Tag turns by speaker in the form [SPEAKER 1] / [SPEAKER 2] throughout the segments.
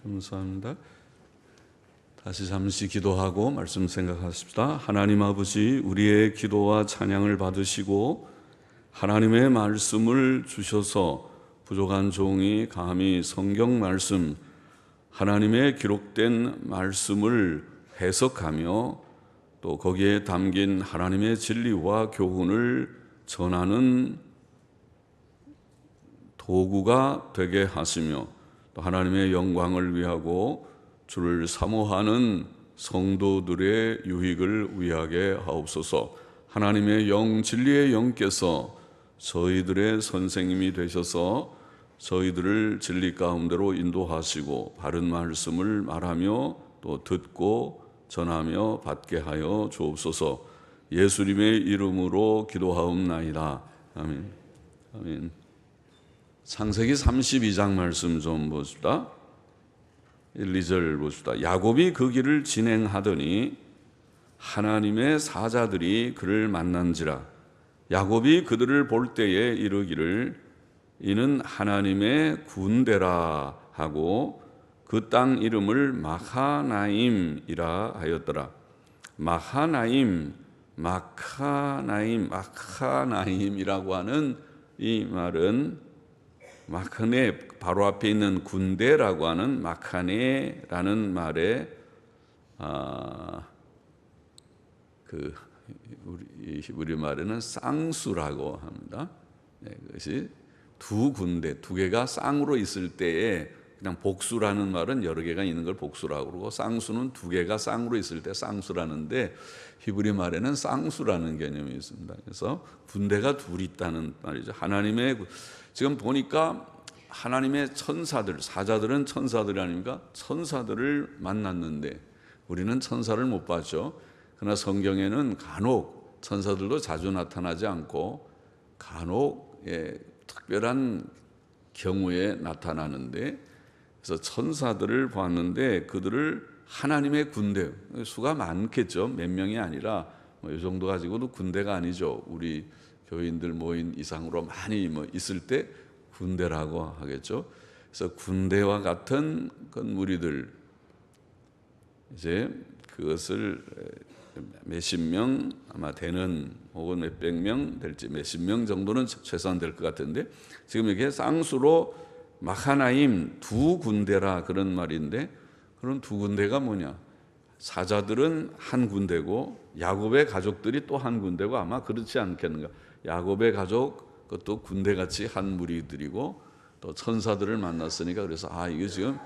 [SPEAKER 1] 감사합니다. 다시 잠시 기도하고 말씀 생각하십시다. 하나님 아버지, 우리의 기도와 찬양을 받으시고 하나님의 말씀을 주셔서 부족한 종이 감히 성경 말씀, 하나님의 기록된 말씀을 해석하며 또 거기에 담긴 하나님의 진리와 교훈을 전하는 도구가 되게 하시며 또 하나님의 영광을 위하고 주를 사모하는 성도들의 유익을 위하게 하옵소서. 하나님의 영, 진리의 영께서 저희들의 선생님이 되셔서 저희들을 진리 가운데로 인도하시고 바른 말씀을 말하며 또 듣고 전하며 받게 하여 주옵소서. 예수님의 이름으로 기도하옵나이다. 아멘. 아멘. 창세기 32장 말씀 좀 보십시다. 1, 2절 보십시다. 야곱이 그 길을 진행하더니 하나님의 사자들이 그를 만난지라. 야곱이 그들을 볼 때에 이르기를 이는 하나님의 군대라 하고 그 땅 이름을 마하나임이라 하였더라. 마카나임이라고 하는 이 말은 마카네, 바로 앞에 있는 군대라고 하는 마카네라는 말에 우리 말에는 쌍수라고 합니다. 그것이 두 군대, 두 개가 쌍으로 있을 때에 그냥 복수라는 말은 여러 개가 있는 걸 복수라고 그러고 쌍수는 두 개가 쌍으로 있을 때 쌍수라는데 히브리 말에는 쌍수라는 개념이 있습니다. 그래서 군대가 둘이 있다는 말이죠. 하나님의 지금 보니까 하나님의 천사들, 사자들은 천사들이 아닙니까? 천사들을 만났는데 우리는 천사를 못 봤죠. 그러나 성경에는 간혹 천사들도 자주 나타나지 않고 간혹 특별한 경우에 나타나는데 그래서 천사들을 보았는데 그들을 하나님의 군대, 수가 많겠죠. 몇 명이 아니라 이 정도 가지고도 군대가 아니죠. 우리 교인들 모인 이상으로 많이 있을 때 군대라고 하겠죠. 그래서 군대와 같은 무리들, 이제 그것을 몇십 명 아마 되는 혹은 몇백 명 될지 몇십 명 정도는 최소한 될 것 같은데 지금 이게 쌍수로 마하나임 두 군대라 그런 말인데 그런 두 군대가 뭐냐? 사자들은 한 군대고 야곱의 가족들이 또 한 군대고 아마 그렇지 않겠는가? 야곱의 가족 그것도 군대같이 한 무리들이고 또 천사들을 만났으니까 그래서 이게 지금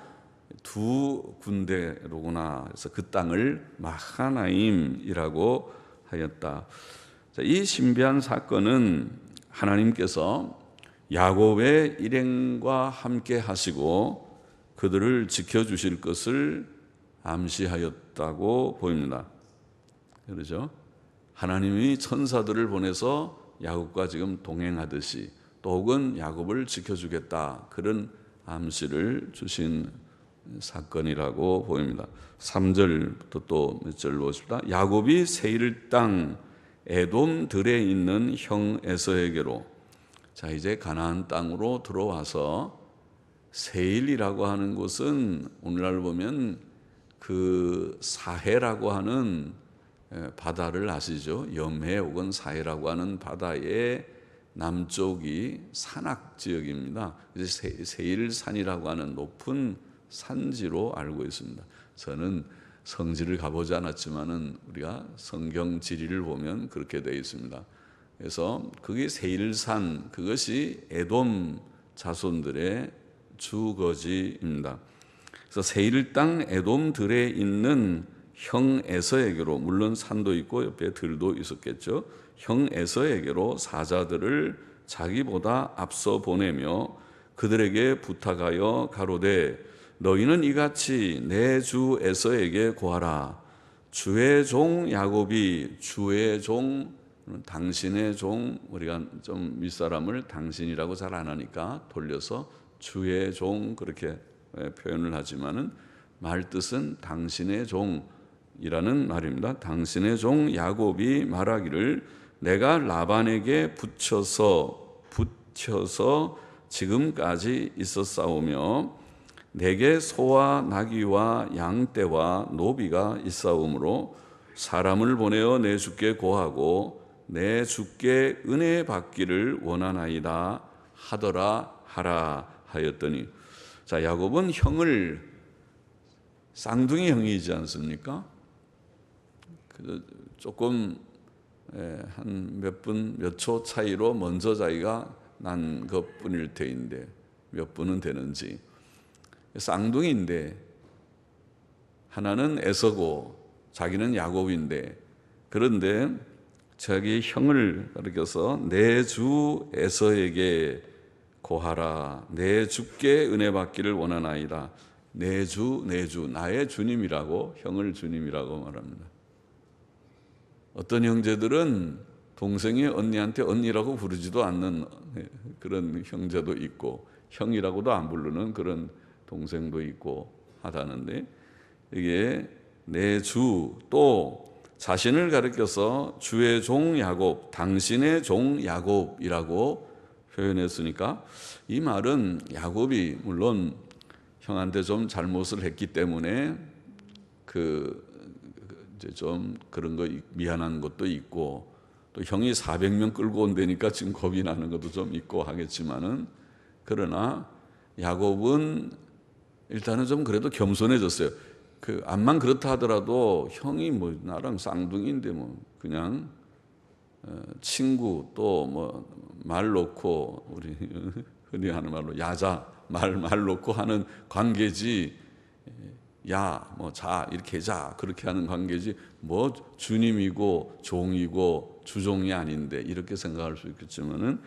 [SPEAKER 1] 두 군대로구나. 그래서 그 땅을 마하나임이라고 하였다. 이 신비한 사건은 하나님께서 야곱의 일행과 함께 하시고 그들을 지켜주실 것을 암시하였다고 보입니다. 그렇죠? 하나님이 천사들을 보내서 야곱과 지금 동행하듯이 또 혹은 야곱을 지켜주겠다 그런 암시를 주신 사건이라고 보입니다. 3절부터 또 몇 절 보십시다. 야곱이 세일 땅 에돔 들에 있는 형 에서에게로, 자 이제 가나안 땅으로 들어와서 세일이라고 하는 곳은 오늘날 보면 그 사해라고 하는 바다를 아시죠? 염해 혹은 사해라고 하는 바다의 남쪽이 산악 지역입니다. 세일산이라고 하는 높은 산지로 알고 있습니다. 저는 성지를 가보지 않았지만은 우리가 성경 지리를 보면 그렇게 되어 있습니다. 그래서 그게 세일산, 그것이 에돔 자손들의 주거지입니다. 그래서 세일 땅 에돔 들에 있는 형 에서에게로, 물론 산도 있고 옆에 들도 있었겠죠. 형 에서에게로 사자들을 자기보다 앞서 보내며 그들에게 부탁하여 가로되 너희는 이같이 내 주 에서에게 고하라. 주의 종 야곱이, 주의 종, 당신의 종, 우리가 좀 윗사람을 당신이라고 잘 안 하니까 돌려서 주의 종 그렇게 표현을 하지만은 말뜻은 당신의 종이라는 말입니다. 당신의 종 야곱이 말하기를 내가 라반에게 붙여서 지금까지 있었사오며 내게 소와 나귀와 양떼와 노비가 있사오므로 사람을 보내어 내 주께 고하고 내 주께 은혜 받기를 원하나이다 하더라 하라 하였더니, 자, 야곱은 형을, 쌍둥이 형이지 않습니까? 조금 한 몇 초 차이로 먼저 자기가 난 것뿐일 테인데 몇 분은 되는지, 쌍둥이인데 하나는 에서고 자기는 야곱인데, 그런데 자기 형을 가리켜서 내 주 에서에게 고하라, 내 주께 은혜 받기를 원하나이다. 내 주, 나의 주님이라고, 형을 주님이라고 말합니다. 어떤 형제들은 동생이 언니한테 언니라고 부르지도 않는 그런 형제도 있고, 형이라고도 안 부르는 그런 동생도 있고 하다는데, 이게 내 주, 또 자신을 가리켜서 주의 종 야곱, 당신의 종 야곱이라고 표현했으니까, 이 말은 야곱이 물론 형한테 좀 잘못을 했기 때문에 이제 좀 그런 거 미안한 것도 있고, 또 형이 400명 끌고 온다니까 지금 겁이 나는 것도 좀 있고 하겠지만은, 그러나 야곱은 일단은 좀 그래도 겸손해졌어요. 암만 그렇다 하더라도 형이 뭐 나랑 쌍둥이인데 뭐 그냥 친구, 또 뭐 말 놓고, 우리 흔히 하는 말로 야자, 말 놓고 하는 관계지, 야, 뭐 자, 이렇게 자, 그렇게 하는 관계지, 뭐 주님이고 종이고 주종이 아닌데, 이렇게 생각할 수 있겠지만은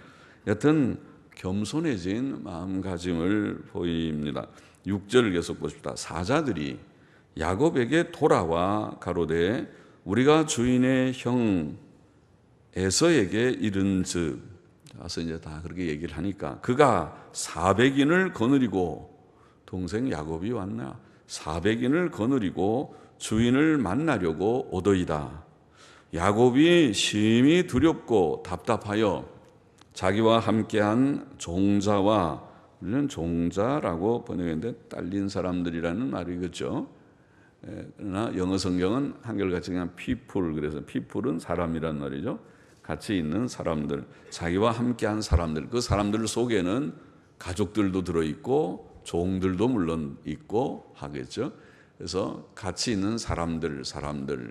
[SPEAKER 1] 여튼 겸손해진 마음가짐을 보입니다. 6절 계속 보십시다. 사자들이 야곱에게 돌아와 가로되 우리가 주인의 형 에서에게 이른즉, 와서 이제 다 그렇게 얘기를 하니까, 그가 400인을 거느리고, 동생 야곱이 왔나, 400인을 거느리고 주인을 만나려고 오더이다. 야곱이 심히 두렵고 답답하여 자기와 함께한 종자와, 물론 종자라고 번역했는데 딸린 사람들이라는 말이겠죠. 그러나 영어 성경은 한결같이 그냥 people, 그래서 people은 사람이란 말이죠. 같이 있는 사람들, 자기와 함께한 사람들, 그 사람들 속에는 가족들도 들어있고 종들도 물론 있고 하겠죠. 그래서 같이 있는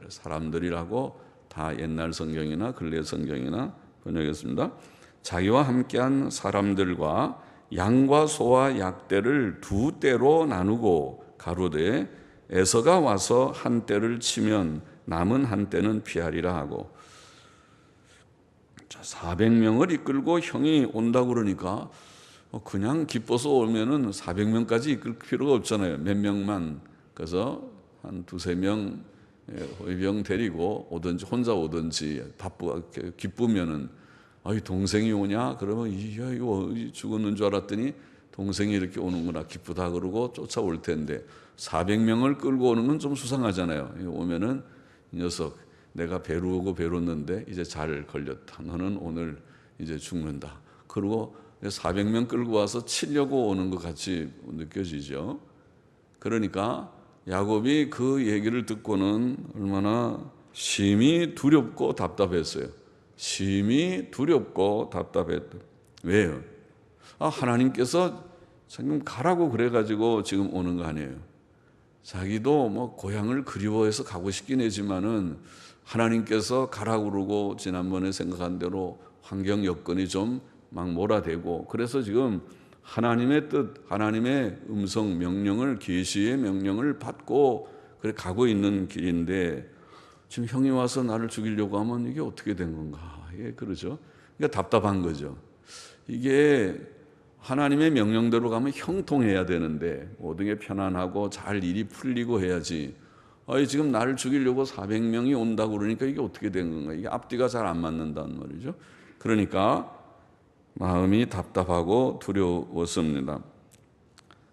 [SPEAKER 1] 사람들이라고 다 옛날 성경이나 근래 성경이나 번역했습니다. 자기와 함께한 사람들과 양과 소와 약대를 두 떼로 나누고 가로되 에서가 와서 한 떼를 치면 남은 한 떼는 피하리라 하고, 400명을 이끌고 형이 온다고 그러니까 그냥 기뻐서 오면은 400명까지 이끌 필요가 없잖아요. 몇 명만, 그래서 한 두세 명 호위병 데리고 오든지 혼자 오든지, 기쁘면은, 아이 동생이 오냐? 그러면 이거 죽었는 줄 알았더니 동생이 이렇게 오는구나, 기쁘다 그러고 쫓아올 텐데, 400명을 끌고 오는 건 좀 수상하잖아요. 오면은 이 녀석, 내가 배루고 배뤘는데 이제 잘 걸렸다. 너는 오늘 이제 죽는다. 그리고 400명 끌고 와서 치려고 오는 것 같이 느껴지죠. 그러니까 야곱이 그 얘기를 듣고는 얼마나 심히 두렵고 답답했어요. 심히 두렵고 답답했다. 왜요? 하나님께서 지금 가라고 그래가지고 지금 오는 거 아니에요. 자기도 뭐 고향을 그리워해서 가고 싶긴 하지만은 하나님께서 가라고 그러고 지난번에 생각한 대로 환경 여건이 좀 막 몰아대고, 그래서 지금 하나님의 뜻, 하나님의 음성 명령을, 계시의 명령을 받고 그래 가고 있는 길인데, 지금 형이 와서 나를 죽이려고 하면 이게 어떻게 된 건가? 예, 그러죠. 그러니까 답답한 거죠. 이게 하나님의 명령대로 가면 형통해야 되는데, 모든 게 편안하고 잘 일이 풀리고 해야지. 지금 나를 죽이려고 400명이 온다고 그러니까 이게 어떻게 된 건가? 이게 앞뒤가 잘 안 맞는다는 말이죠. 그러니까 마음이 답답하고 두려웠습니다.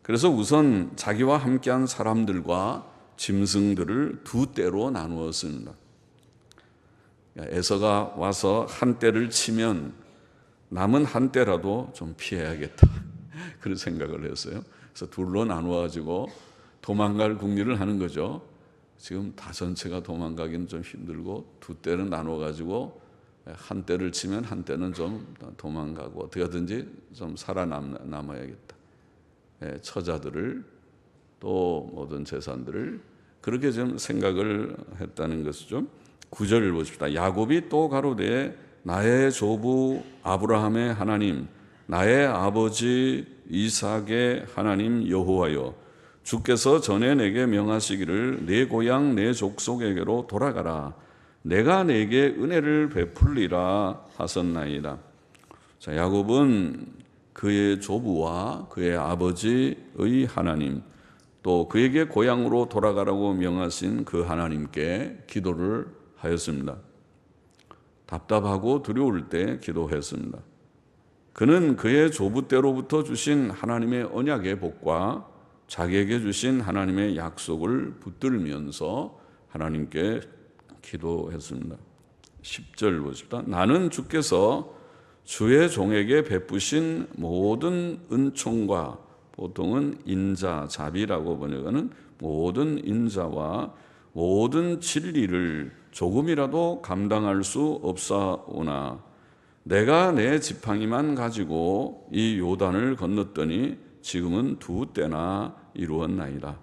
[SPEAKER 1] 그래서 우선 자기와 함께한 사람들과 짐승들을 두 떼로 나누었습니다. 에서가 와서 한 떼를 치면 남은 한 떼라도 좀 피해야겠다, 그런 생각을 했어요. 그래서 둘로 나누어 가지고 도망갈 궁리를 하는 거죠. 지금 다 전체가 도망가기는 좀 힘들고 두 떼는 나누어 가지고 한 떼를 치면 한 떼는 좀 도망가고 어떻게 하든지 좀 살아남아야겠다. 처자들을 또 모든 재산들을 그렇게 좀 생각을 했다는 것이죠. 9절을 보십시다. 야곱이 또 가로되 나의 조부 아브라함의 하나님 나의 아버지 이삭의 하나님 여호와여 주께서 전에 내게 명하시기를 내 고향 내 족속에게로 돌아가라 내가 내게 은혜를 베풀리라 하셨나이다. 자, 야곱은 그의 조부와 그의 아버지의 하나님 또 그에게 고향으로 돌아가라고 명하신 그 하나님께 기도를 하였습니다. 답답하고 두려울 때 기도했습니다. 그는 그의 조부 때로부터 주신 하나님의 언약의 복과 자기에게 주신 하나님의 약속을 붙들면서 하나님께 기도했습니다. 10절 보십시다. 나는 주께서 주의 종에게 베푸신 모든 은총과 보통은 인자, 자비라고 번역하는 모든 인자와 모든 진리를 조금이라도 감당할 수 없사오나 내가 내 지팡이만 가지고 이 요단을 건넜더니 지금은 두 때나 이루었나이다.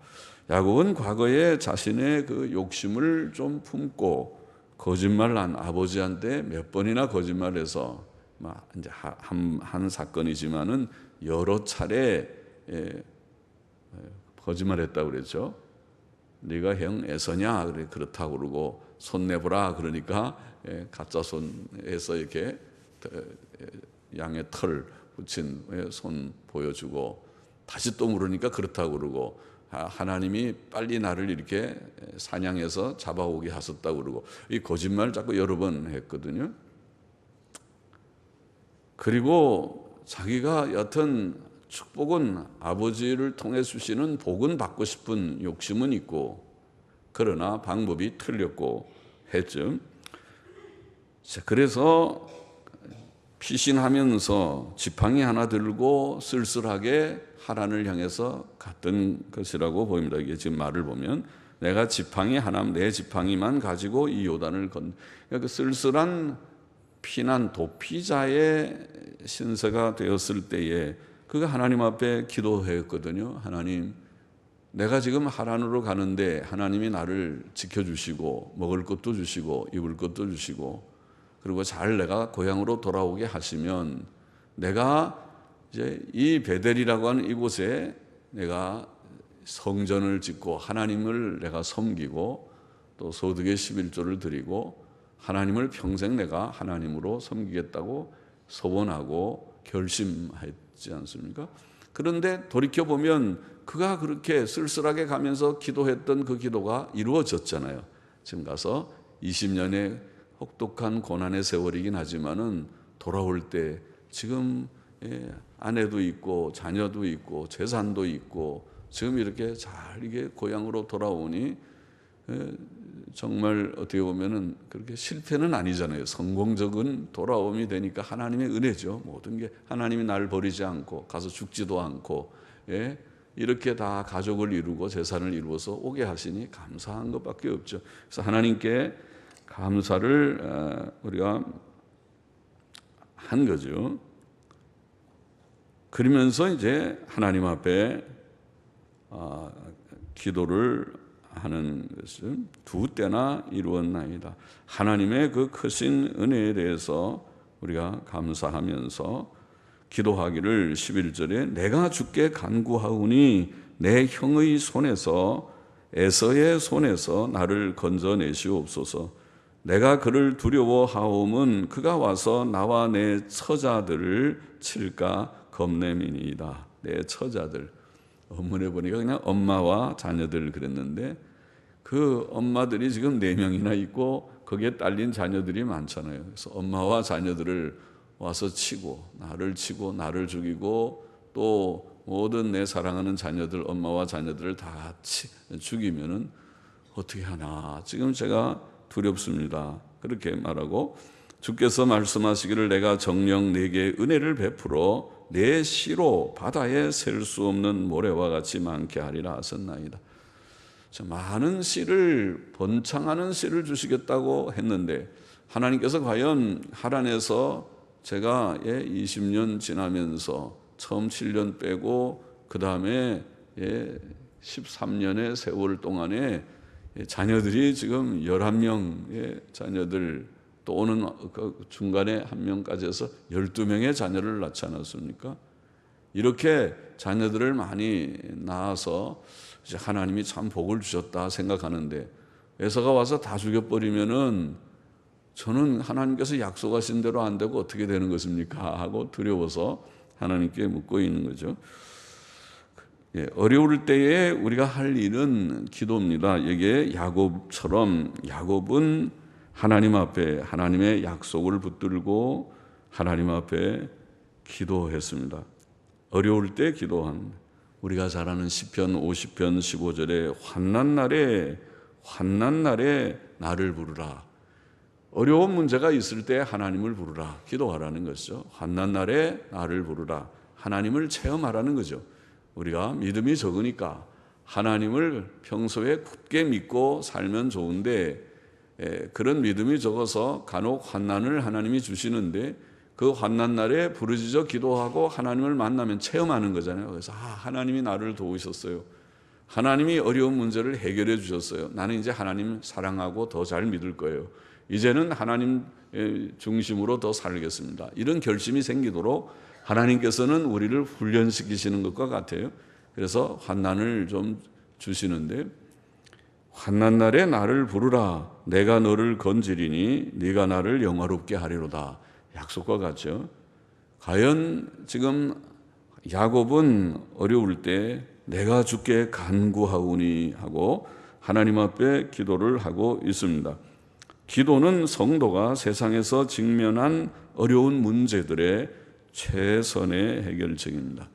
[SPEAKER 1] 야곱은 과거에 자신의 그 욕심을 좀 품고 거짓말한 아버지한테 몇 번이나 거짓말해서 이제 한 사건이지만은 여러 차례 거짓말했다고 그랬죠. 네가 형 에서냐? 그래 그렇다고 그러고 손 내보라 그러니까 가짜 손에서 이렇게 양의 털 붙인 손 보여주고 다시 또 물으니까 그렇다고 그러고 하나님이 빨리 나를 이렇게 사냥해서 잡아오게 하셨다고 그러고 이 거짓말 자꾸 여러 번 했거든요. 그리고 자기가 여튼 축복은 아버지를 통해 주시는 복은 받고 싶은 욕심은 있고 그러나 방법이 틀렸고 했죠. 그래서 피신하면서 지팡이 하나 들고 쓸쓸하게 하란을 향해서 갔던 것이라고 보입니다. 이게 지금 말을 보면 내가 지팡이 하나 내 지팡이만 가지고 이 요단을 그러니까 그 쓸쓸한 피난 도피자의 신세가 되었을 때에 그가 하나님 앞에 기도했거든요. 하나님, 내가 지금 하란으로 가는데 하나님이 나를 지켜주시고 먹을 것도 주시고 입을 것도 주시고 그리고 잘 내가 고향으로 돌아오게 하시면 내가 이제 이 베델이라고 하는 이곳에 내가 성전을 짓고 하나님을 내가 섬기고 또 소득의 11조를 드리고 하나님을 평생 내가 하나님으로 섬기겠다고 소원하고 결심했지 않습니까? 그런데 돌이켜보면 그가 그렇게 쓸쓸하게 가면서 기도했던 그 기도가 이루어졌잖아요. 지금 가서 20년의 혹독한 고난의 세월이긴 하지만은 돌아올 때 지금 아내도 있고 자녀도 있고 재산도 있고 지금 이렇게 잘 이게 고향으로 돌아오니 정말 어떻게 보면은 그렇게 실패는 아니잖아요. 성공적인 돌아옴이 되니까 하나님의 은혜죠. 모든 게 하나님이 나를 버리지 않고 가서 죽지도 않고 이렇게 다 가족을 이루고 재산을 이루어서 오게 하시니 감사한 것밖에 없죠. 그래서 하나님께 감사를 우리가 한 거죠. 그러면서 이제 하나님 앞에 기도를 하는 것은 두 때나 이루었나이다. 하나님의 그 크신 은혜에 대해서 우리가 감사하면서 기도하기를 11절에 내가 주께 간구하오니 내 형의 손에서 에서의 손에서 나를 건져내시옵소서. 내가 그를 두려워하오면 그가 와서 나와 내 처자들을 칠까 겁냄이니이다. 내 처자들. 본문에 보니까 그냥 엄마와 자녀들 그랬는데 그 엄마들이 지금 4명이나 있고 거기에 딸린 자녀들이 많잖아요. 그래서 엄마와 자녀들을 와서 치고 나를 죽이고 또 모든 내 사랑하는 자녀들 엄마와 자녀들을 다 같이 죽이면은 어떻게 하나 지금 제가 두렵습니다. 그렇게 말하고 주께서 말씀하시기를 내가 정녕 네게 은혜를 베풀어 내 시로 바다에 셀 수 없는 모래와 같이 많게 하리라 하셨나이다. 많은 씨를, 번창하는 씨를 주시겠다고 했는데 하나님께서 과연 하란에서 제가 20년 지나면서 처음 7년 빼고 그 다음에 13년의 세월 동안에 자녀들이 지금 11명의 자녀들, 또 오는 그 중간에 한 명까지 해서 12명의 자녀를 낳지 않았습니까? 이렇게 자녀들을 많이 낳아서 이제 하나님이 참 복을 주셨다 생각하는데, 에서가 와서 다 죽여버리면은 저는 하나님께서 약속하신 대로 안 되고 어떻게 되는 것입니까? 하고 두려워서 하나님께 묻고 있는 거죠. 어려울 때에 우리가 할 일은 기도입니다. 이게 야곱처럼, 야곱은 하나님 앞에 하나님의 약속을 붙들고 하나님 앞에 기도했습니다. 어려울 때 기도한, 우리가 잘 아는 시편 50편 15절에 환난 날에 나를 부르라. 어려운 문제가 있을 때 하나님을 부르라, 기도하라는 것이죠. 환난 날에 나를 부르라, 하나님을 체험하라는 거죠. 우리가 믿음이 적으니까 하나님을 평소에 굳게 믿고 살면 좋은데, 그런 믿음이 적어서 간혹 환난을 하나님이 주시는데 그 환난 날에 부르짖어 기도하고 하나님을 만나면 체험하는 거잖아요. 그래서 하나님이 나를 도우셨어요. 하나님이 어려운 문제를 해결해 주셨어요. 나는 이제 하나님 사랑하고 더 잘 믿을 거예요. 이제는 하나님 중심으로 더 살겠습니다. 이런 결심이 생기도록 하나님께서는 우리를 훈련시키시는 것과 같아요. 그래서 환난을 좀 주시는데, 환난 날에 나를 부르라, 내가 너를 건지리니 네가 나를 영화롭게 하리로다. 약속과 같죠. 과연 지금 야곱은 어려울 때 내가 주께 간구하오니 하고 하나님 앞에 기도를 하고 있습니다. 기도는 성도가 세상에서 직면한 어려운 문제들의 최선의 해결책입니다.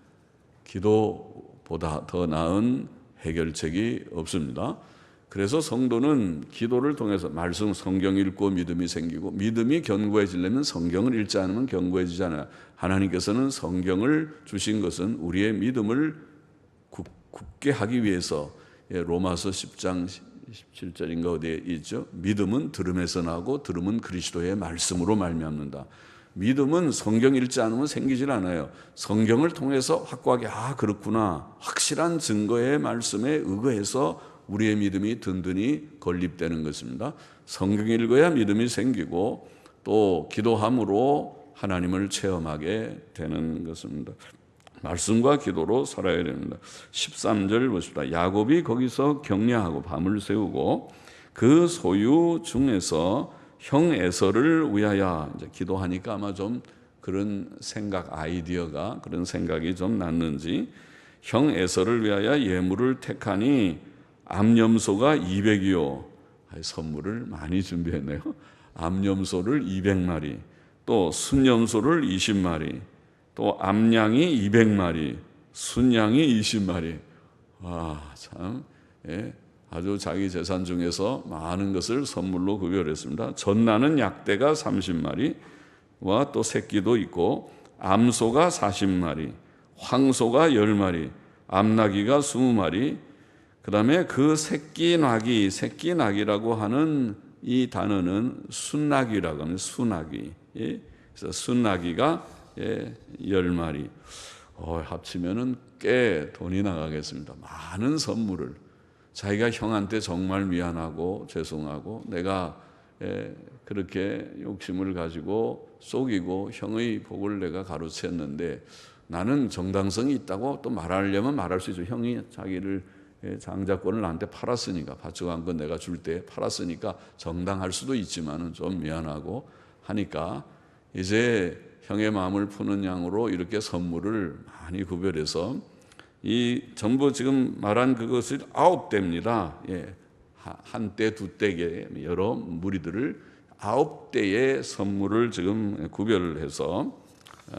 [SPEAKER 1] 기도보다 더 나은 해결책이 없습니다. 그래서 성도는 기도를 통해서 말씀, 성경 읽고 믿음이 생기고, 믿음이 견고해지려면 성경을 읽지 않으면 견고해지잖아요. 하나님께서는 성경을 주신 것은 우리의 믿음을 굳게 하기 위해서, 로마서 10장 17절인가 어디에 있죠? 믿음은 들음에서 나고 들음은 그리스도의 말씀으로 말미암는다. 믿음은 성경 읽지 않으면 생기질 않아요. 성경을 통해서 확고하게 그렇구나, 확실한 증거의 말씀에 의거해서 우리의 믿음이 든든히 건립되는 것입니다. 성경 읽어야 믿음이 생기고 또 기도함으로 하나님을 체험하게 되는 것입니다. 말씀과 기도로 살아야 됩니다. 13절 보십시다. 야곱이 거기서 격려하고 밤을 새우고 그 소유 중에서 형 에서를 위하여, 이제 기도하니까 아마 좀 그런 생각, 아이디어가, 그런 생각이 좀 났는지, 형 에서를 위하여 예물을 택하니 암염소가 200이요. 선물을 많이 준비했네요. 암염소를 200마리, 또 순염소를 20마리, 또 암양이 200마리, 순양이 20마리. 참, 아주 자기 재산 중에서 많은 것을 선물로 구별했습니다. 전나는 약대가 30마리와 또 새끼도 있고, 암소가 40마리, 황소가 10마리, 암나귀가 20마리, 그 다음에 그 새끼 낙이라고 하는 이 단어는 순나귀라고 하는 순나귀. 그래서 순나귀가 10마리. 합치면은 꽤 돈이 나가겠습니다. 많은 선물을. 자기가 형한테 정말 미안하고 죄송하고 내가 그렇게 욕심을 가지고 속이고 형의 복을 내가 가로챘는데, 나는 정당성이 있다고 또 말하려면 말할 수 있죠. 형이 자기를 장자권을 나한테 팔았으니까, 바쳐간 건 내가 줄 때 팔았으니까 정당할 수도 있지만은 좀 미안하고 하니까 이제 형의 마음을 푸는 양으로 이렇게 선물을 많이 구별해서, 이 전부 지금 말한 그것을 9대입니다. 한 대, 두 대, 여러 무리들을 9대의 선물을 지금 구별해서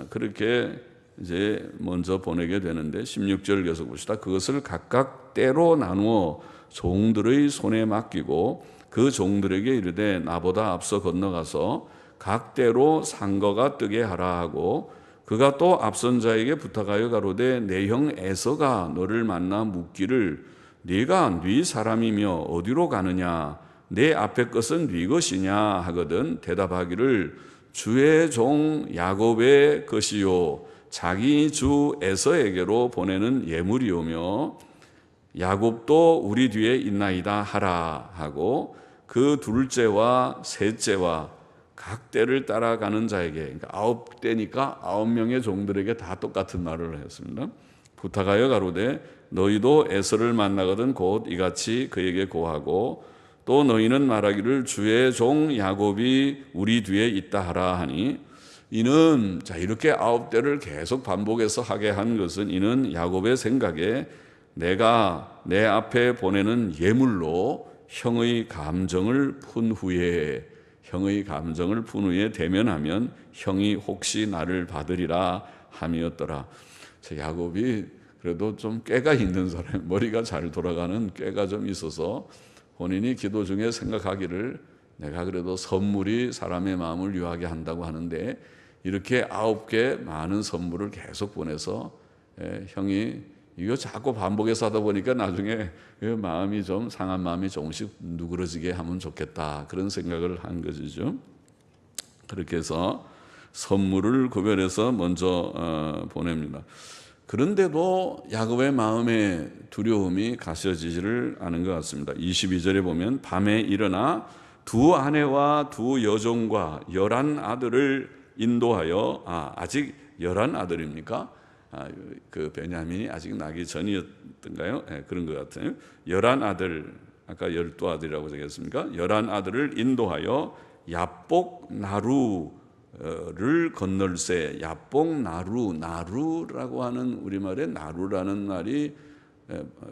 [SPEAKER 1] 그렇게 이제 먼저 보내게 되는데, 16절 계속 봅시다. 그것을 각각 때로 나누어 종들의 손에 맡기고 그 종들에게 이르되 나보다 앞서 건너가서 각 때로 산 거가 뜨게 하라 하고, 그가 또 앞선 자에게 부탁하여 가로되 내 형 에서가 너를 만나 묻기를 네가 네 사람이며 어디로 가느냐 내 앞에 것은 네 것이냐 하거든 대답하기를 주의 종 야곱의 것이요 자기 주 에서에게로 보내는 예물이오며 야곱도 우리 뒤에 있나이다 하라 하고 그 둘째와 셋째와 각 떼를 따라가는 자에게, 그러니까 9떼니까 9명의 종들에게 다 똑같은 말을 했습니다. 부탁하여 가로되 너희도 에서를 만나거든 곧 이같이 그에게 고하고 또 너희는 말하기를 주의 종 야곱이 우리 뒤에 있다 하라 하니 이는 자 이렇게 9대를 계속 반복해서 하게 한 것은 이는 야곱의 생각에 내가 내 앞에 보내는 예물로 형의 감정을 푼 후에 대면하면 형이 혹시 나를 받으리라 함이었더라. 야곱이 그래도 좀 꾀가 있는 사람, 머리가 잘 돌아가는 꾀가 좀 있어서 본인이 기도 중에 생각하기를 내가 그래도 선물이 사람의 마음을 유하게 한다고 하는데 이렇게 9개 많은 선물을 계속 보내서 형이 이거 자꾸 반복해서 하다 보니까 나중에 마음이 좀 상한 마음이 조금씩 누그러지게 하면 좋겠다 그런 생각을 한 것이죠. 그렇게 해서 선물을 구별해서 먼저 보냅니다. 그런데도 야곱의 마음에 두려움이 가셔지지를 않은 것 같습니다. 22절에 보면 밤에 일어나 두 아내와 두 여종과 11아들을 인도하여 아직 11아들입니까? 그 베냐민이 아직 나기 전이었던가요? 네, 그런 것 같아요. 11아들, 아까 12아들이라고 적었습니까? 11아들을 인도하여 야복 나루를 건널세. 야복 나루라고 하는 우리말에 나루라는 말이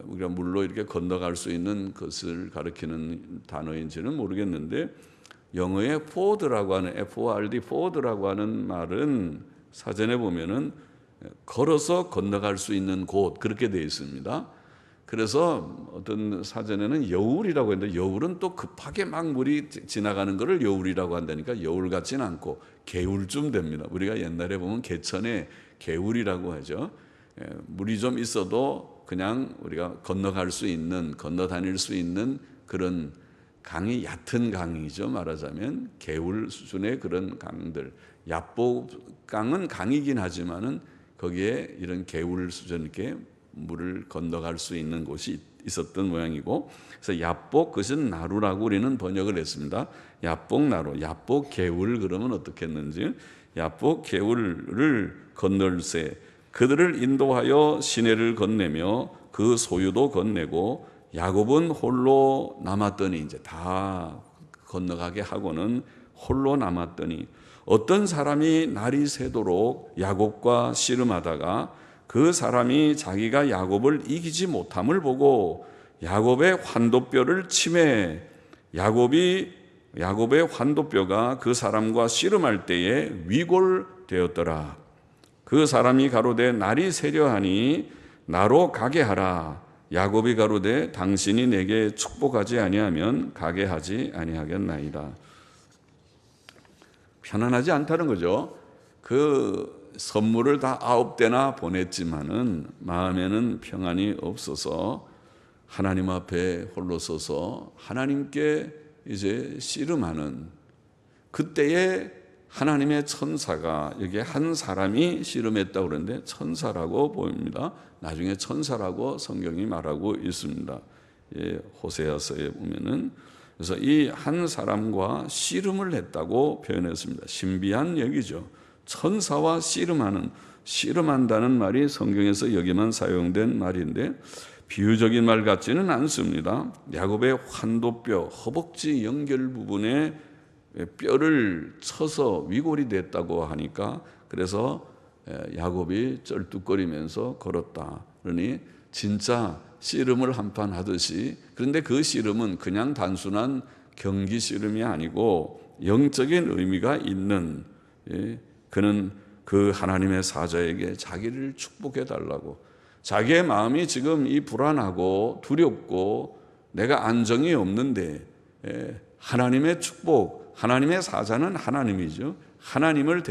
[SPEAKER 1] 우리가 물로 이렇게 건너갈 수 있는 것을 가리키는 단어인지는 모르겠는데 영어의 ford라고 하는 F-O-R-D, ford라고 하는 말은 사전에 보면은 걸어서 건너갈 수 있는 곳 그렇게 되어 있습니다. 그래서 어떤 사전에는 여울이라고 했는데 여울은 또 급하게 막 물이 지나가는 것을 여울이라고 한다니까 여울 같지는 않고 개울쯤 됩니다. 우리가 옛날에 보면 개천에 개울이라고 하죠. 물이 좀 있어도 그냥 우리가 건너갈 수 있는, 건너 다닐 수 있는 그런 강이 얕은 강이죠. 말하자면 개울 수준의 그런 강들. 야복강은 강이긴 하지만은 거기에 이런 개울 수준 이렇게 물을 건너갈 수 있는 곳이 있었던 모양이고, 그래서 야복 그것은 나루라고 우리는 번역을 했습니다. 야복 나루, 야복 개울 그러면 어떻겠는지 야복 개울을 건널세. 그들을 인도하여 시내를 건네며 그 소유도 건네고 야곱은 홀로 남았더니 이제 다 건너가게 하고는 홀로 남았더니 어떤 사람이 날이 새도록 야곱과 씨름하다가 그 사람이 자기가 야곱을 이기지 못함을 보고 야곱의 환도뼈를 치매 야곱의 환도뼈가 그 사람과 씨름할 때에 위골되었더라. 그 사람이 가로되 날이 새려하니 나로 가게 하라. 야곱이 가로되 당신이 내게 축복하지 아니하면 가게 하지 아니하겠나이다. 편안하지 않다는 거죠. 그 선물을 다 9대나 보냈지만은 마음에는 평안이 없어서 하나님 앞에 홀로 서서 하나님께 이제 씨름하는 그때에 하나님의 천사가 여기 한 사람이 씨름했다고 그러는데 천사라고 보입니다. 나중에 천사라고 성경이 말하고 있습니다. 호세아서에 보면은 그래서 이 한 사람과 씨름을 했다고 표현했습니다. 신비한 얘기죠. 천사와 씨름한다는 말이 성경에서 여기만 사용된 말인데 비유적인 말 같지는 않습니다. 야곱의 환도뼈, 허벅지 연결 부분에 뼈를 쳐서 위골이 됐다고 하니까 그래서 야곱이 쩔뚝거리면서 걸었다. 그러니 진짜 씨름을 한판 하듯이 그런데 그 씨름은 그냥 단순한 경기 씨름이 아니고 영적인 의미가 있는 그는 그 하나님의 사자에게 자기를 축복해 달라고 자기의 마음이 지금 이 불안하고 두렵고 내가 안정이 없는데 하나님의 축복 하나님의 사자는 하나님이죠. 하나님을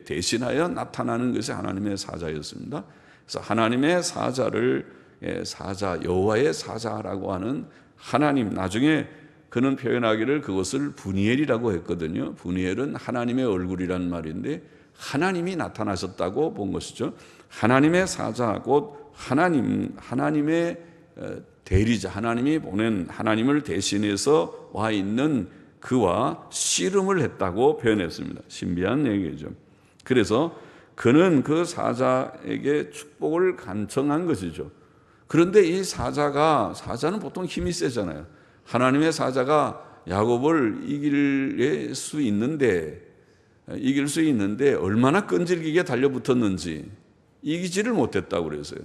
[SPEAKER 1] 대신하여 나타나는 것이 하나님의 사자였습니다. 그래서 하나님의 사자를 사자, 여호와의 사자라고 하는 하나님, 나중에 그는 표현하기를 그것을 분이엘이라고 했거든요. 분이엘은 하나님의 얼굴이라는 말인데 하나님이 나타나셨다고 본 것이죠. 하나님의 사자, 곧 하나님의 대리자, 하나님이 보낸, 하나님을 대신해서 와 있는 그와 씨름을 했다고 표현했습니다. 신비한 얘기죠. 그래서 그는 그 사자에게 축복을 간청한 것이죠. 그런데 이 사자는 보통 힘이 세잖아요. 하나님의 사자가 야곱을 이길 수 있는데 얼마나 끈질기게 달려붙었는지 이기지를 못했다고 그래서요.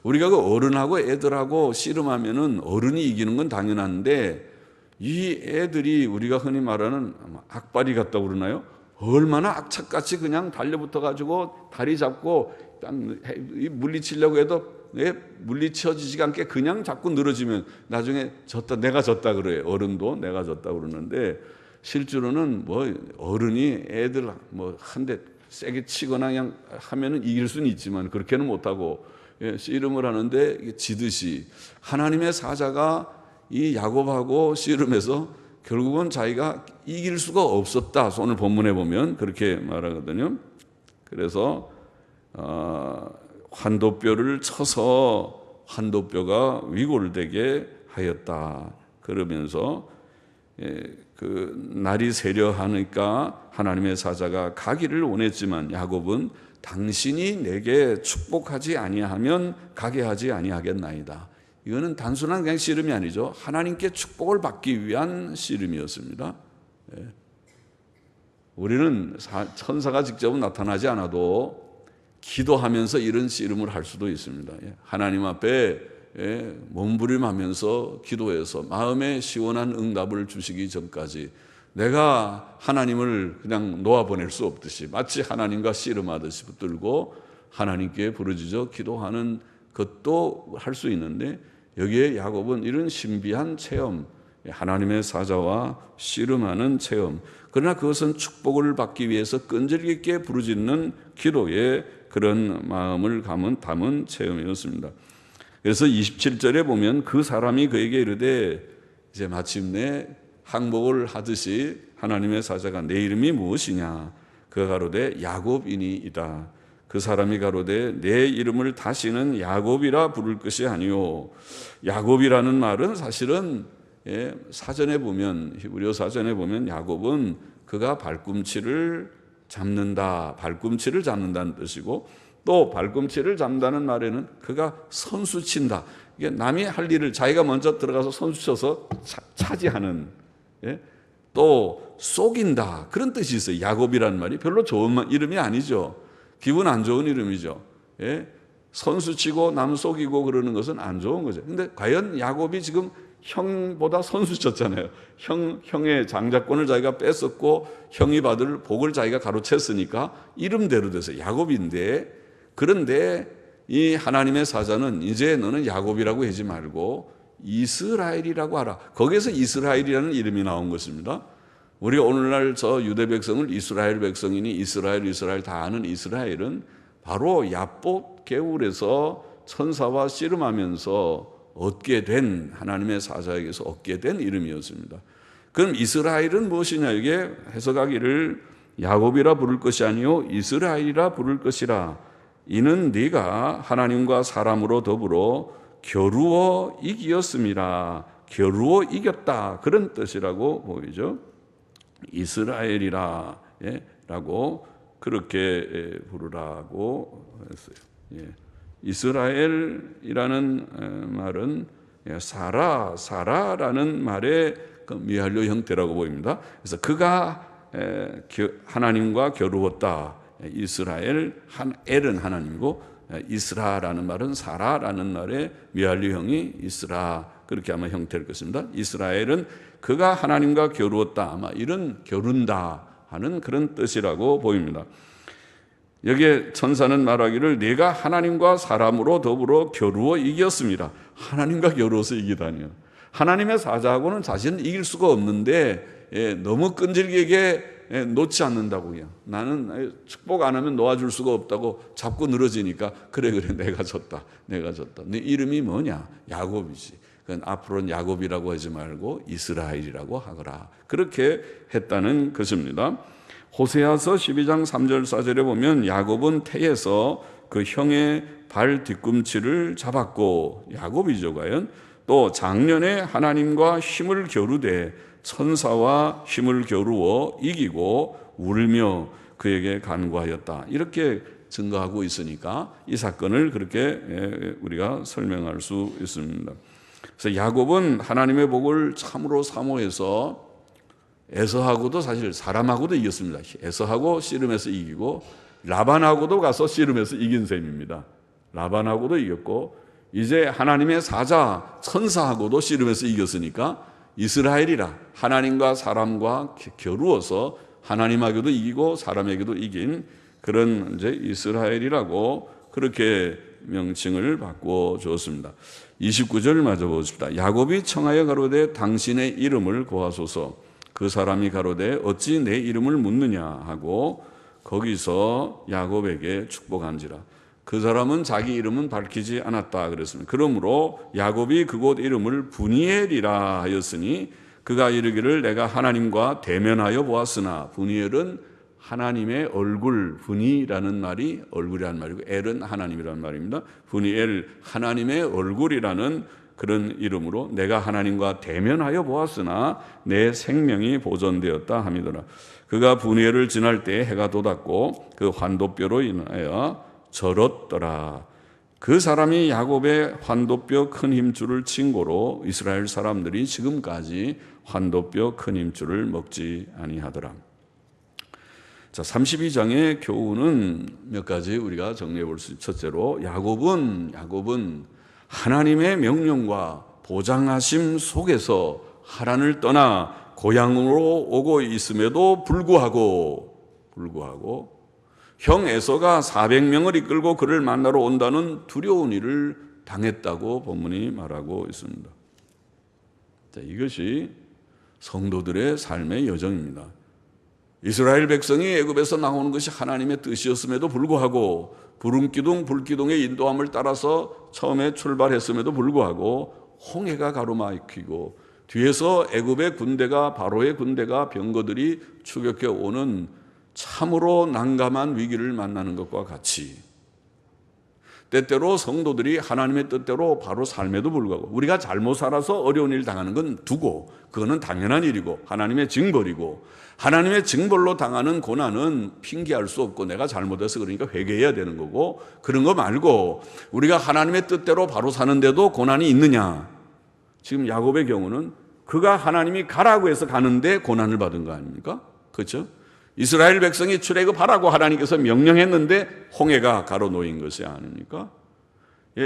[SPEAKER 1] 우리가 그 어른하고 애들하고 씨름하면은 어른이 이기는 건 당연한데 이 애들이 우리가 흔히 말하는 악바리 같다고 그러나요? 얼마나 악착같이 그냥 달려붙어가지고 다리 잡고 물리치려고 해도 물리쳐지지가 않게 그냥 자꾸 늘어지면 나중에 내가 졌다 그래요. 어른도 내가 졌다 그러는데 실제로는 어른이 애들 한 대 세게 치거나 그냥 하면은 이길 수는 있지만 그렇게는 못하고 씨름을 하는데 지듯이 하나님의 사자가 이 야곱하고 씨름해서 결국은 자기가 이길 수가 없었다. 오늘 본문에 보면 그렇게 말하거든요. 그래서 환도뼈를 쳐서 환도뼈가 위골되게 하였다. 그러면서 그 날이 새려 하니까 하나님의 사자가 가기를 원했지만 야곱은 당신이 내게 축복하지 아니하면 가게 하지 아니하겠나이다. 이거는 단순한 그냥 씨름이 아니죠. 하나님께 축복을 받기 위한 씨름이었습니다. 우리는 천사가 직접 나타나지 않아도 기도하면서 이런 씨름을 할 수도 있습니다. 하나님 앞에 몸부림하면서 기도해서 마음에 시원한 응답을 주시기 전까지 내가 하나님을 그냥 놓아보낼 수 없듯이 마치 하나님과 씨름하듯이 붙들고 하나님께 부르짖어 기도하는 것도 할 수 있는데 여기에 야곱은 이런 신비한 체험, 하나님의 사자와 씨름하는 체험, 그러나 그것은 축복을 받기 위해서 끈질기게 부르짖는 기도의 그런 마음을 담은 체험이었습니다. 그래서 27절에 보면 그 사람이 그에게 이르되 이제 마침내 항복을 하듯이 하나님의 사자가 내 이름이 무엇이냐? 그가 가로되 야곱이니이다. 그 사람이 가로되 내 이름을 다시는 야곱이라 부를 것이 아니요. 야곱이라는 말은 사실은 사전에 보면 히브리어 사전에 보면 야곱은 그가 발꿈치를 잡는다는 뜻이고 또 발꿈치를 잡는다는 말에는 그가 선수 친다. 이게 남이 할 일을 자기가 먼저 들어가서 선수 쳐서 차지하는 또 속인다 그런 뜻이 있어요. 야곱이라는 말이 별로 좋은 이름이 아니죠. 기분 안 좋은 이름이죠. 선수 치고 남 속이고 그러는 것은 안 좋은 거죠. 근데 과연 야곱이 지금 형보다 선수 쳤잖아요. 형의 장자권을 자기가 뺐었고 형이 받을 복을 자기가 가로챘으니까 이름대로 돼서 야곱인데, 그런데 이 하나님의 사자는 이제 너는 야곱이라고 하지 말고 이스라엘이라고 하라. 거기에서 이스라엘이라는 이름이 나온 것입니다. 우리 오늘날 저 유대 백성을 이스라엘 백성이니 이스라엘 다 아는 이스라엘은 바로 야봇 개울에서 천사와 씨름하면서 얻게 된, 하나님의 사자에게서 얻게 된 이름이었습니다. 그럼 이스라엘은 무엇이냐? 이게 해석하기를 야곱이라 부를 것이 아니요 이스라엘이라 부를 것이라. 이는 네가 하나님과 사람으로 더불어 겨루어 이기었음이라. 겨루어 이겼다, 그런 뜻이라고 보이죠. 이스라엘이라 라고 그렇게 부르라고 했어요. 이스라엘이라는 말은 사라라는 말의 미할료 형태라고 보입니다. 그래서 그가 하나님과 겨루었다. 이스라엘, 엘은 하나님이고 이스라라는 말은 사라라는 말의 미할료형이 이스라, 그렇게 아마 형태일 것입니다. 이스라엘은 그가 하나님과 겨루었다, 아마 이런 겨룬다 하는 그런 뜻이라고 보입니다. 여기에 천사는 말하기를 내가 하나님과 사람으로 더불어 겨루어 이겼습니다. 하나님과 겨루어서 이기다니요. 하나님의 사자하고는 자신은 이길 수가 없는데 너무 끈질기게 놓지 않는다고요. 나는 축복 안 하면 놓아줄 수가 없다고 자꾸 늘어지니까 그래 내가 졌다. 네 이름이 뭐냐? 야곱이지. 그건 앞으로는 야곱이라고 하지 말고 이스라엘이라고 하거라. 그렇게 했다는 것입니다. 호세아서 12장 3절 4절에 보면 야곱은 태에서 그 형의 발 뒤꿈치를 잡았고, 야곱이죠 과연. 또 작년에 하나님과 힘을 겨루되 천사와 힘을 겨루어 이기고 울며 그에게 간구하였다. 이렇게 증거하고 있으니까 이 사건을 그렇게 우리가 설명할 수 있습니다. 그래서 야곱은 하나님의 복을 참으로 사모해서 에서하고도 사실 사람하고도 이겼습니다. 에서하고 씨름해서 이기고 라반하고도 가서 씨름해서 이긴 셈입니다. 라반하고도 이겼고 이제 하나님의 사자 천사하고도 씨름해서 이겼으니까 이스라엘이라 하나님과 사람과 겨루어서 하나님에게도 이기고 사람에게도 이긴 그런 이제 이스라엘이라고 그렇게 명칭을 바꿔 주었습니다. 29절 마저 보십시다. 야곱이 청하여 가로되 당신의 이름을 고하소서. 그 사람이 가로되 어찌 내 이름을 묻느냐 하고 거기서 야곱에게 축복한지라. 그 사람은 자기 이름은 밝히지 않았다 그랬습니다. 그러므로 야곱이 그곳 이름을 브니엘이라 하였으니 그가 이르기를 내가 하나님과 대면하여 보았으나, 브니엘은 하나님의 얼굴, 분이라는 말이 얼굴이라는 말이고 엘은 하나님이라는 말입니다. 브니엘, 하나님의 얼굴이라는 그런 이름으로 내가 하나님과 대면하여 보았으나 내 생명이 보존되었다 함이더라. 그가 브니엘을 지날 때 해가 돋았고 그 환도뼈로 인하여 절었더라. 그 사람이 야곱의 환도뼈 큰 힘줄을 친 고로 이스라엘 사람들이 지금까지 환도뼈 큰 힘줄을 먹지 아니하더라. 자, 32장의 교훈은 몇 가지 우리가 정리해 볼 수 있죠. 첫째로 야곱은 하나님의 명령과 보장하심 속에서 하란을 떠나 고향으로 오고 있음에도 불구하고 형 에서가 400명을 이끌고 그를 만나러 온다는 두려운 일을 당했다고 본문이 말하고 있습니다. 자, 이것이 성도들의 삶의 여정입니다. 이스라엘 백성이 애굽에서 나오는 것이 하나님의 뜻이었음에도 불구하고 부름기둥, 불기둥의 인도함을 따라서 처음에 출발했음에도 불구하고 홍해가 가로막히고 뒤에서 애굽의 군대가, 바로의 군대가, 병거들이 추격해 오는 참으로 난감한 위기를 만나는 것과 같이 때때로 성도들이 하나님의 뜻대로 바로 삶에도 불구하고 우리가 잘못 살아서 어려운 일 당하는 건 두고 그거는 당연한 일이고 하나님의 징벌이고, 하나님의 징벌로 당하는 고난은 핑계할 수 없고 내가 잘못해서 그러니까 회개해야 되는 거고, 그런 거 말고 우리가 하나님의 뜻대로 바로 사는데도 고난이 있느냐. 지금 야곱의 경우는 그가 하나님이 가라고 해서 가는데 고난을 받은 거 아닙니까? 그렇죠? 이스라엘 백성이 출애굽하라고 하나님께서 명령했는데 홍해가 가로놓인 것이 아닙니까?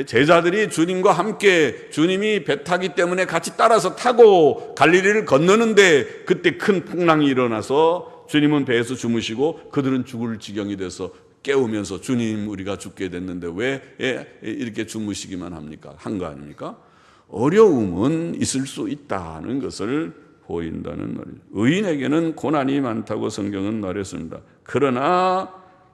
[SPEAKER 1] 제자들이 주님과 함께 주님이 배 타기 때문에 같이 따라서 타고 갈릴리를 건너는데 그때 큰 풍랑이 일어나서 주님은 배에서 주무시고 그들은 죽을 지경이 돼서 깨우면서 주님 우리가 죽게 됐는데 왜 이렇게 주무시기만 합니까? 한 거 아닙니까? 어려움은 있을 수 있다는 것을 보인다는 말이죠. 의인에게는 고난이 많다고 성경은 말했습니다. 그러나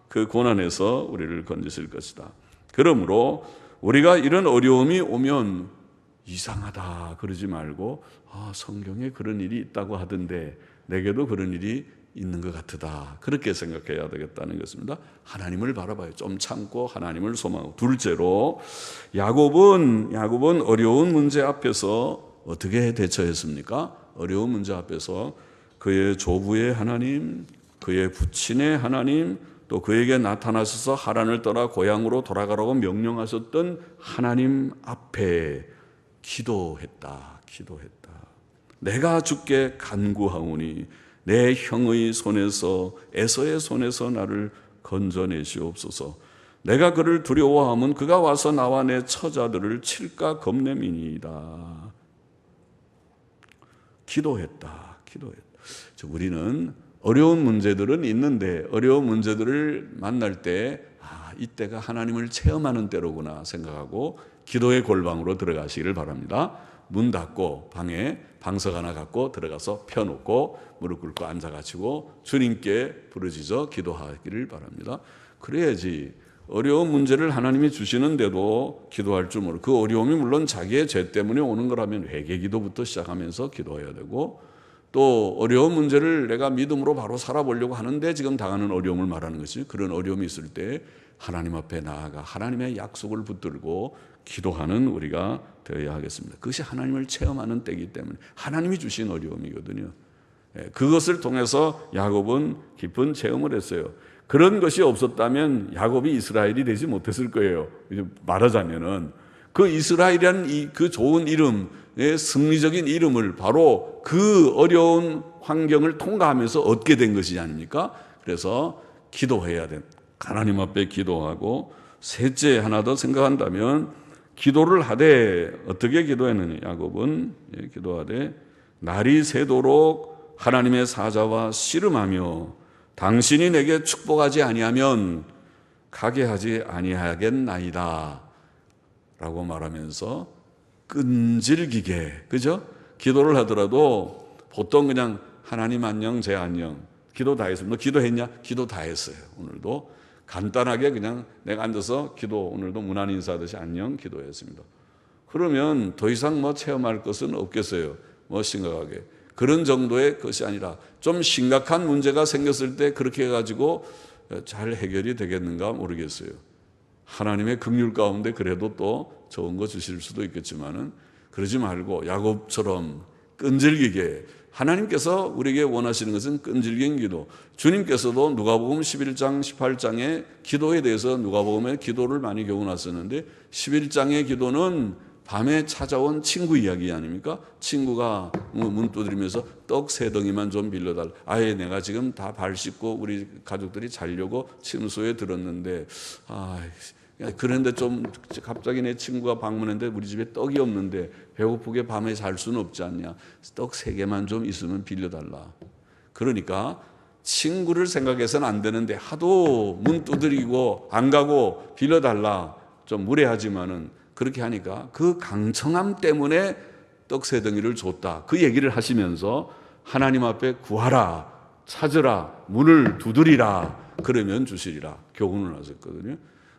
[SPEAKER 1] 그 고난에서 우리를 건지실 것이다. 그러므로 우리가 이런 어려움이 오면 이상하다 그러지 말고 성경에 그런 일이 있다고 하던데 내게도 그런 일이 있는 것 같다. 그렇게 생각해야 되겠다는 것입니다. 하나님을 바라봐요. 좀 참고 하나님을 소망하고. 둘째로 야곱은 어려운 문제 앞에서 어떻게 대처했습니까? 어려운 문제 앞에서 그의 조부의 하나님, 그의 부친의 하나님, 또 그에게 나타나셔서 하란을 떠나 고향으로 돌아가라고 명령하셨던 하나님 앞에 기도했다. 내가 주께 간구하오니 내 형의 손에서, 에서의 손에서 나를 건져내시옵소서. 내가 그를 두려워하면 그가 와서 나와 내 처자들을 칠까 겁냄이니이다. 기도했다. 우리는 어려운 문제들은 있는데 어려운 문제들을 만날 때 이때가 하나님을 체험하는 때로구나 생각하고 기도의 골방으로 들어가시기를 바랍니다. 문 닫고 방에 방석 하나 갖고 들어가서 펴놓고 무릎 꿇고 앉아가지고 주님께 부르짖어 기도하기를 바랍니다. 그래야지 어려운 문제를 하나님이 주시는데도 기도할 줄 모르고, 그 어려움이 물론 자기의 죄 때문에 오는 거라면 회개 기도부터 시작하면서 기도해야 되고, 또 어려운 문제를 내가 믿음으로 바로 살아보려고 하는데 지금 당하는 어려움을 말하는 것이, 그런 어려움이 있을 때 하나님 앞에 나아가 하나님의 약속을 붙들고 기도하는 우리가 되어야 하겠습니다. 그것이 하나님을 체험하는 때이기 때문에 하나님이 주신 어려움이거든요. 그것을 통해서 야곱은 깊은 체험을 했어요. 그런 것이 없었다면 야곱이 이스라엘이 되지 못했을 거예요. 말하자면은 그 이스라엘이라는 그 좋은 이름의 승리적인 이름을 바로 그 어려운 환경을 통과하면서 얻게 된 것이 아닙니까? 그래서 기도해야 돼. 하나님 앞에 기도하고, 셋째 하나 더 생각한다면 기도를 하되, 어떻게 기도했느냐? 야곱은 기도하되 날이 새도록 하나님의 사자와 씨름하며 당신이 내게 축복하지 아니하면 가게 하지 아니하겠나이다 라고 말하면서 끈질기게, 그죠? 기도를 하더라도 보통 그냥 하나님 안녕, 제 안녕, 기도 다 했습니다. 너 기도했냐? 기도 다 했어요. 오늘도 간단하게 그냥 내가 앉아서 기도, 오늘도 문안 인사하듯이 안녕 기도했습니다. 그러면 더 이상 체험할 것은 없겠어요. 심각하게. 그런 정도의 것이 아니라 좀 심각한 문제가 생겼을 때 그렇게 해가지고 잘 해결이 되겠는가 모르겠어요. 하나님의 긍휼 가운데 그래도 또 좋은 거 주실 수도 있겠지만은, 그러지 말고 야곱처럼 끈질기게, 하나님께서 우리에게 원하시는 것은 끈질긴 기도. 주님께서도 누가복음 11장 18장의 기도에 대해서 누가복음에 기도를 많이 교훈하셨는데, 11장의 기도는 밤에 찾아온 친구 이야기 아닙니까? 친구가 문 두드리면서 떡 3덩이만 좀 빌려달라. 아예 내가 지금 다 발 씻고 우리 가족들이 자려고 침소에 들었는데, 그런데 좀 갑자기 내 친구가 방문했는데 우리 집에 떡이 없는데 배고프게 밤에 잘 수는 없지 않냐. 떡 3개만 좀 있으면 빌려달라. 그러니까 친구를 생각해서는 안 되는데 하도 문 두드리고 안 가고 빌려달라. 좀 무례하지만은 그렇게 하니까 그 강청함 때문에 떡 3덩이를 줬다. 그 얘기를 하시면서 하나님 앞에 구하라, 찾으라, 문을 두드리라, 그러면 주시리라 교훈을 하셨거든요.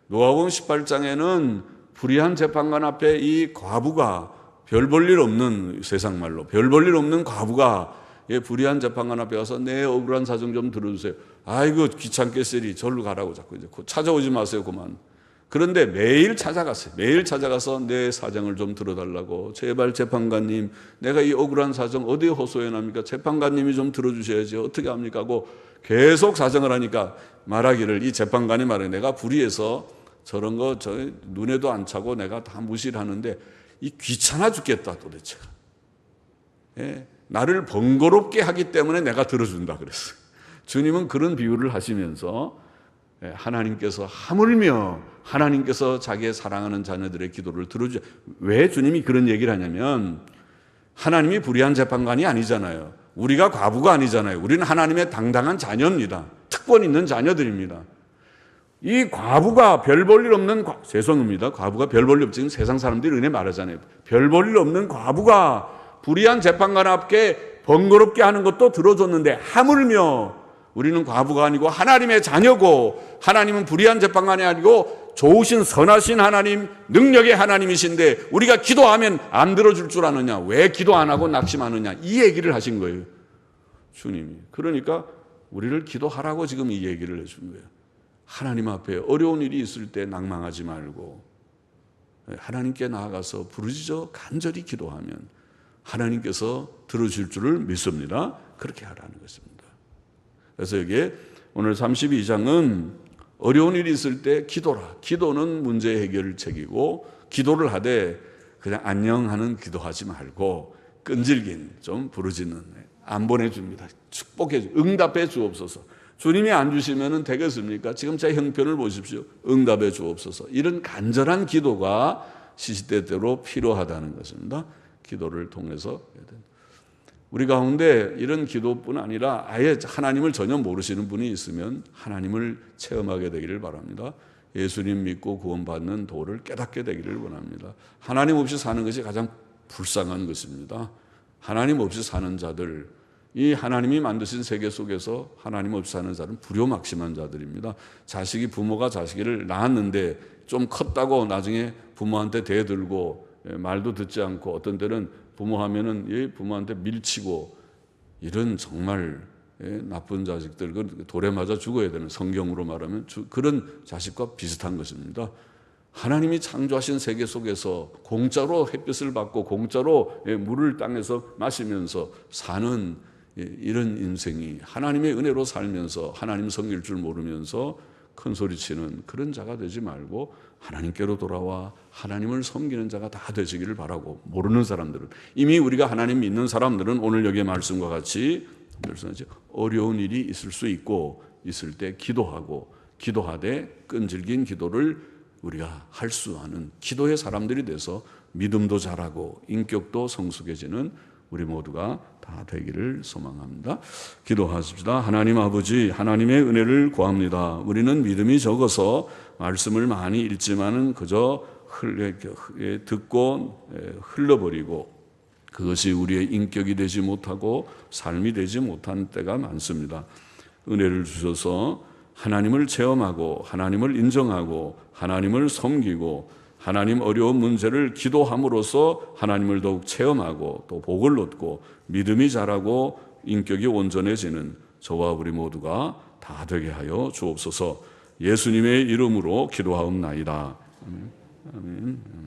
[SPEAKER 1] 누가복음 18장에는 불의한 재판관 앞에 이 과부가, 별 볼 일 없는, 세상 말로 별 볼 일 없는 과부가 불의한 재판관 앞에 와서 내 억울한 사정 좀 들어주세요. 아이고 귀찮겠으리 절로 가라고 자꾸 이제 찾아오지 마세요 그만. 그런데 매일 찾아갔어요. 매일 찾아가서 내 사정을 좀 들어달라고. 제발 재판관님, 내가 이 억울한 사정 어디에 호소해 납니까? 재판관님이 좀 들어주셔야지 어떻게 합니까? 하고 계속 사정을 하니까 말하기를, 이 재판관이 말해, 내가 불의해서 저런 거 눈에도 안 차고 내가 다 무시를 하는데 이 귀찮아 죽겠다 도대체. 나를 번거롭게 하기 때문에 내가 들어준다 그랬어요. 주님은 그런 비유를 하시면서 하나님께서 하물며 하나님께서 자기의 사랑하는 자녀들의 기도를 들어주죠. 왜 주님이 그런 얘기를 하냐면, 하나님이 불의한 재판관이 아니잖아요. 우리가 과부가 아니잖아요. 우리는 하나님의 당당한 자녀입니다. 특권 있는 자녀들입니다. 이 과부가 별 볼 일 없는 죄송합니다. 과부가 별 볼 일 없지. 세상 사람들이 은혜 말하잖아요. 별 볼 일 없는 과부가 불의한 재판관 앞에 번거롭게 하는 것도 들어줬는데, 하물며 우리는 과부가 아니고 하나님의 자녀고, 하나님은 불의한 재판관이 아니고 좋으신 선하신 하나님, 능력의 하나님이신데 우리가 기도하면 안 들어줄 줄 아느냐, 왜 기도 안 하고 낙심하느냐, 이 얘기를 하신 거예요 주님이. 그러니까 우리를 기도하라고 지금 이 얘기를 해준 거예요. 하나님 앞에 어려운 일이 있을 때 낭망하지 말고 하나님께 나아가서 부르짖어 간절히 기도하면 하나님께서 들어줄 줄을 믿습니다. 그렇게 하라는 것입니다. 그래서 여기에 오늘 32장은 어려운 일이 있을 때 기도라. 기도는 문제 해결책이고, 기도를 하되 그냥 안녕하는 기도하지 말고 끈질긴 좀 부르짖는, 안 보내줍니다. 축복해, 응답해 주옵소서. 주님이 안 주시면 되겠습니까? 지금 제 형편을 보십시오. 응답해 주옵소서. 이런 간절한 기도가 시시때때로 필요하다는 것입니다. 기도를 통해서. 우리 가운데 이런 기도뿐 아니라 아예 하나님을 전혀 모르시는 분이 있으면 하나님을 체험하게 되기를 바랍니다. 예수님 믿고 구원받는 도를 깨닫게 되기를 원합니다. 하나님 없이 사는 것이 가장 불쌍한 것입니다. 하나님 없이 사는 자들, 이 하나님이 만드신 세계 속에서 하나님 없이 사는 자들은 불효막심한 자들입니다. 부모가 자식을 낳았는데 좀 컸다고 나중에 부모한테 대들고 말도 듣지 않고 어떤 때는 부모하면은 부모한테 밀치고 이런 정말 나쁜 자식들, 돌에 맞아 죽어야 되는, 성경으로 말하면 그런 자식과 비슷한 것입니다. 하나님이 창조하신 세계 속에서 공짜로 햇빛을 받고 공짜로 물을 땅에서 마시면서 사는 이런 인생이, 하나님의 은혜로 살면서 하나님 섬길 줄 모르면서 큰 소리치는 그런 자가 되지 말고 하나님께로 돌아와 하나님을 섬기는 자가 다 되시기를 바라고, 모르는 사람들은, 이미 우리가 하나님 믿는 사람들은 오늘 여기의 말씀과 같이 어려운 일이 있을 수 있고 있을 때 기도하되 끈질긴 기도를 우리가 할 수 있는 기도의 사람들이 돼서 믿음도 자라고 인격도 성숙해지는 우리 모두가 다 되기를 소망합니다. 기도하십시다. 하나님 아버지, 하나님의 은혜를 구합니다. 우리는 믿음이 적어서 말씀을 많이 읽지만은 그저 듣고 흘러버리고 그것이 우리의 인격이 되지 못하고 삶이 되지 못한 때가 많습니다. 은혜를 주셔서 하나님을 체험하고 하나님을 인정하고 하나님을 섬기고 하나님 어려운 문제를 기도함으로써 하나님을 더욱 체험하고 또 복을 얻고 믿음이 자라고 인격이 온전해지는 저와 우리 모두가 다 되게 하여 주옵소서. 예수님의 이름으로 기도하옵나이다. 아멘.